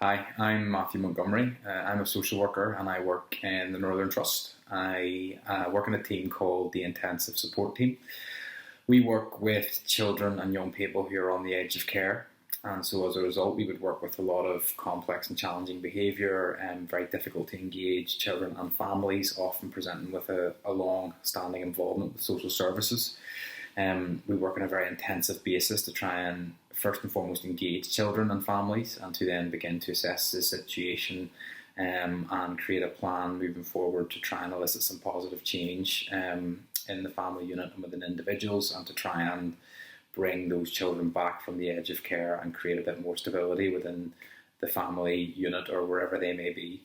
Hi, I'm Matthew Montgomery. I'm a social worker and I work in the Northern Trust. I work in a team called the Intensive Support Team. We work with children and young people who are on the edge of care, and so as a result, we would work with a lot of complex and challenging behaviour and very difficult to engage children and families, often presenting with a long standing involvement with social services. We work on a very intensive basis to try and first and foremost engage children and families, and to then begin to assess the situation and create a plan moving forward to try and elicit some positive change in the family unit and within individuals, and to try and bring those children back from the edge of care and create a bit more stability within the family unit or wherever they may be.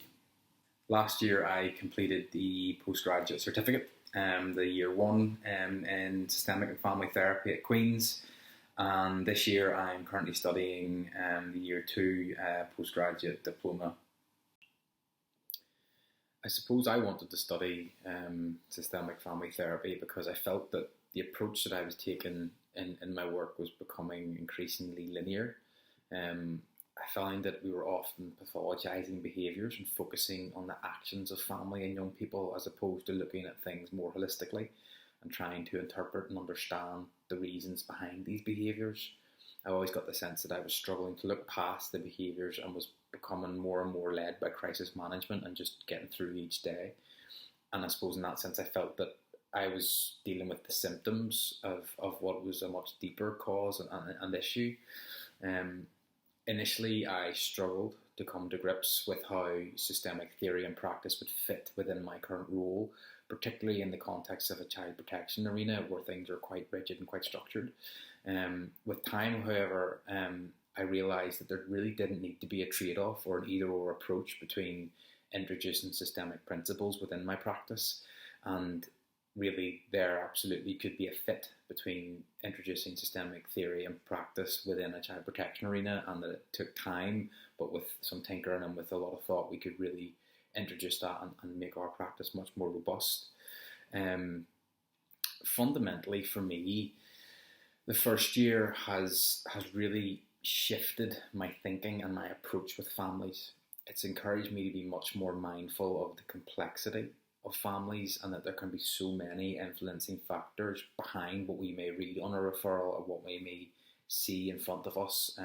Last year I completed the Postgraduate Certificate, the year one in systemic and family therapy at Queen's, and this year I'm currently studying the year two postgraduate diploma. I suppose I wanted to study systemic family therapy because I felt that the approach that I was taking in my work was becoming increasingly linear. I found that we were often pathologising behaviours and focusing on the actions of family and young people, as opposed to looking at things more holistically and trying to interpret and understand the reasons behind these behaviours. I always got the sense that I was struggling to look past the behaviours and was becoming more and more led by crisis management and just getting through each day. And I suppose in that sense I felt that I was dealing with the symptoms of what was a much deeper cause and issue. Initially, I struggled to come to grips with how systemic theory and practice would fit within my current role, particularly in the context of a child protection arena where things are quite rigid and quite structured. With time, however, I realised that there really didn't need to be a trade-off or an either-or approach between introducing systemic principles within my practice, and really there absolutely could be a fit between introducing systemic theory and practice within a child protection arena, and that it took time, but with some tinkering and with a lot of thought we could really introduce that and make our practice much more robust. Fundamentally for me, the first year has really shifted my thinking and my approach with families. It's encouraged me to be much more mindful of the complexity of families, and that there can be so many influencing factors behind what we may read on a referral or what we may see in front of us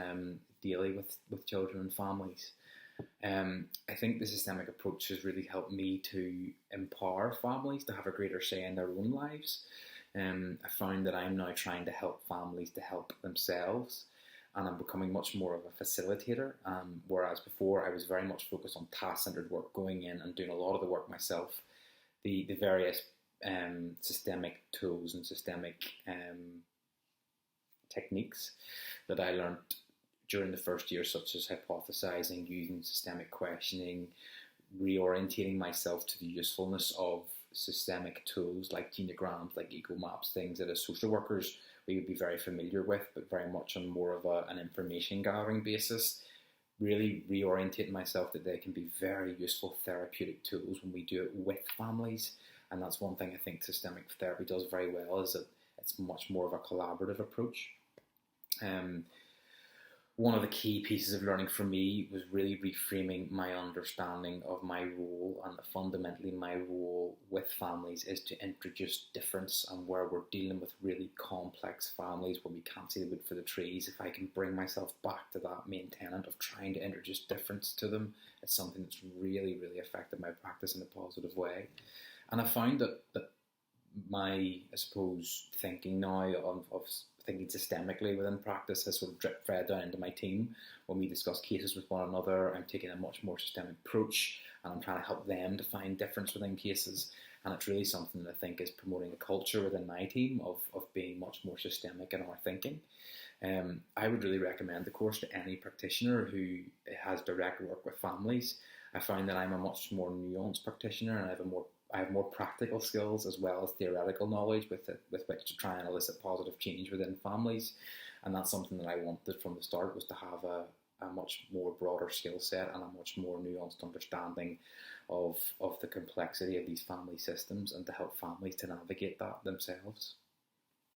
daily with children and families. I think the systemic approach has really helped me to empower families to have a greater say in their own lives. I found that I'm now trying to help families to help themselves, and I'm becoming much more of a facilitator, whereas before I was very much focused on task-centered work, going in and doing a lot of the work myself. The various systemic tools and systemic techniques that I learned during the first year, such as hypothesizing, using systemic questioning, reorientating myself to the usefulness of systemic tools like genograms, like ego maps, things that as social workers we would be very familiar with, but very much on more of an information gathering basis. Really reorientating myself that they can be very useful therapeutic tools when we do it with families. And that's one thing I think systemic therapy does very well, is that it's much more of a collaborative approach. One of the key pieces of learning for me was really reframing my understanding of my role, and that fundamentally my role with families is to introduce difference, and where we're dealing with really complex families where we can't see the wood for the trees, if I can bring myself back to that main tenet of trying to introduce difference to them, it's something that's really, really affected my practice in a positive way. And I found that my, I suppose, thinking now of thinking systemically within practice has sort of drip fed down into my team. When we discuss cases with one another, I'm taking a much more systemic approach, and I'm trying to help them to find difference within cases. And it's really something that I think is promoting a culture within my team of being much more systemic in our thinking. I would really recommend the course to any practitioner who has direct work with families. I find that I'm a much more nuanced practitioner, and I have more practical skills as well as theoretical knowledge with which to try and elicit positive change within families. And that's something that I wanted from the start, was to have a much more broader skill set and a much more nuanced understanding of the complexity of these family systems, and to help families to navigate that themselves.